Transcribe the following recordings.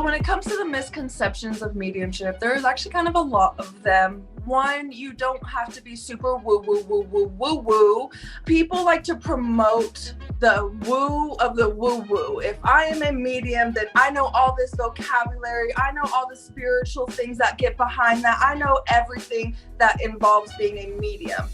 So when it comes to the misconceptions of mediumship, there's actually kind of a lot of them. One, you don't have to be super woo woo woo woo woo woo. People like to promote the woo of the woo woo. If I am a medium, then I know all this vocabulary. I know all the spiritual things that get behind that. I know everything that involves being a medium.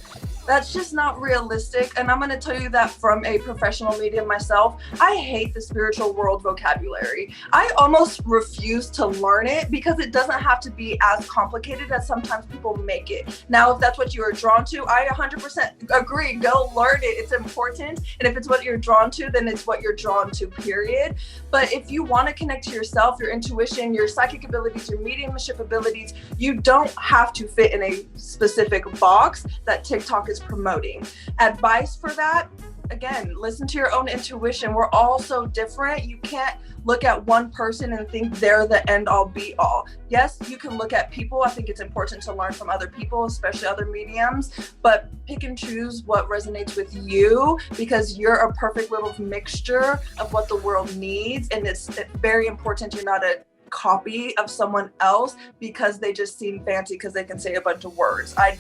That's just not realistic. And I'm going to tell you that from a professional medium myself. I hate the spiritual world vocabulary. I almost refuse to learn it because it doesn't have to be as complicated as sometimes people make it. Now, if that's what you are drawn to, I 100% agree. Go learn it. It's important. And if it's what you're drawn to, then it's what you're drawn to, period. But if you want to connect to yourself, your intuition, your psychic abilities, your mediumship abilities, you don't have to fit in a specific box that TikTok is promoting. Advice for that, again, listen to your own intuition. We're all so different. You can't look at one person and think they're the end all be all. Yes, you can look at people. I think it's important to learn from other people, especially other mediums, but pick and choose what resonates with you, because you're a perfect little mixture of what the world needs. And it's very important you're not a copy of someone else because they just seem fancy because they can say a bunch of words. I'm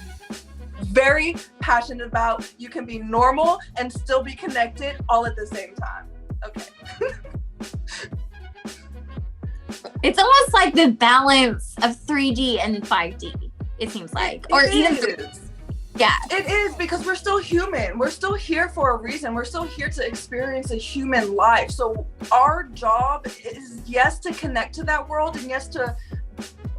very passionate about you can be normal and still be connected all at the same time. Okay. It's almost like the balance of 3D and 5D, it seems like. Yeah. It is, because we're still human. We're still here for a reason. We're still here to experience a human life. So our job is, yes, to connect to that world, and yes, to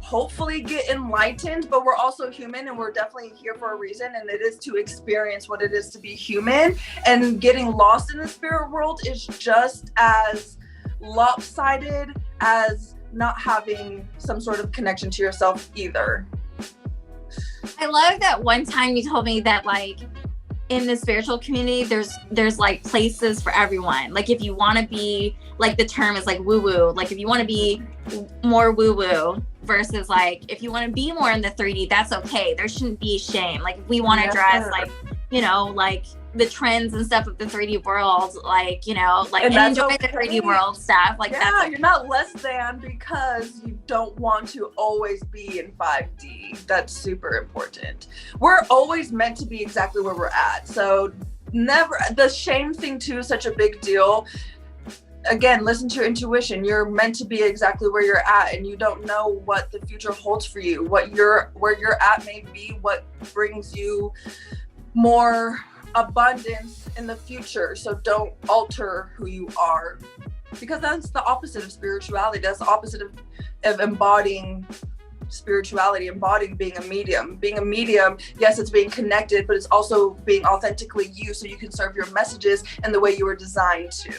hopefully get enlightened, but we're also human and we're definitely here for a reason, and it is to experience what it is to be human. And getting lost in the spirit world is just as lopsided as not having some sort of connection to yourself either. I love that one time you told me that, like, in the spiritual community, there's like places for everyone. Like, if you want to be, like, the term is like woo woo, like if you want to be more woo woo versus like if you want to be more in the 3D, that's okay. There shouldn't be shame. Like, if we want to dress like, you know, like the trends and stuff of the 3D world, like, you know, like, and enjoy the 3D world stuff. Like, yeah, that's okay. You're not less than because you don't want to always be in 5D. That's super important. We're always meant to be exactly where we're at. So never, the shame thing too is such a big deal. Again, listen to your intuition. You're meant to be exactly where you're at, and you don't know what the future holds for you. Where you're at may be what brings you more abundance in the future. So don't alter who you are, because that's the opposite of spirituality. That's the opposite of embodying spirituality, embodying being a medium. Being a medium, yes, it's being connected, but it's also being authentically you, so you can serve your messages in the way you were designed to.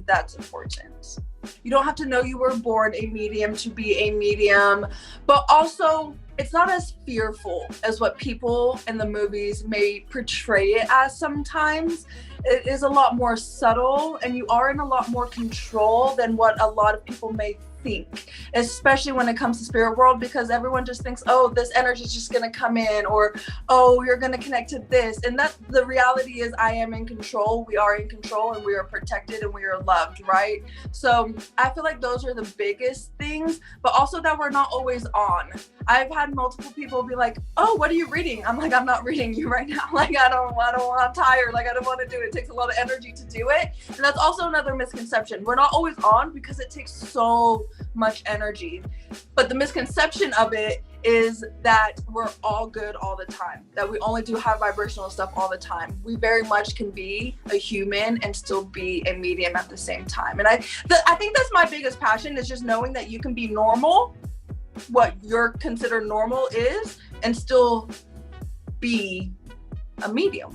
That's important. You don't have to know you were born a medium to be a medium, but also it's not as fearful as what people in the movies may portray it as sometimes. It is a lot more subtle, and you are in a lot more control than what a lot of people may think, especially when it comes to spirit world, because everyone just thinks, oh, this energy is just going to come in, or, oh, you're going to connect to this. And that the reality is, I am in control. We are in control, and we are protected, and we are loved, right? So I feel like those are the biggest things, but also that we're not always on. I've had multiple people be like, oh, what are you reading? I'm like, I'm not reading you right now. Like, I'm tired. Like, I don't want to do it. It takes a lot of energy to do it. And that's also another misconception. We're not always on because it takes so much energy. But the misconception of it is that we're all good all the time, that we only do high vibrational stuff all the time. We very much can be a human and still be a medium at the same time. And I think that's my biggest passion, is just knowing that you can be normal, what you're considered normal is, and still be a medium.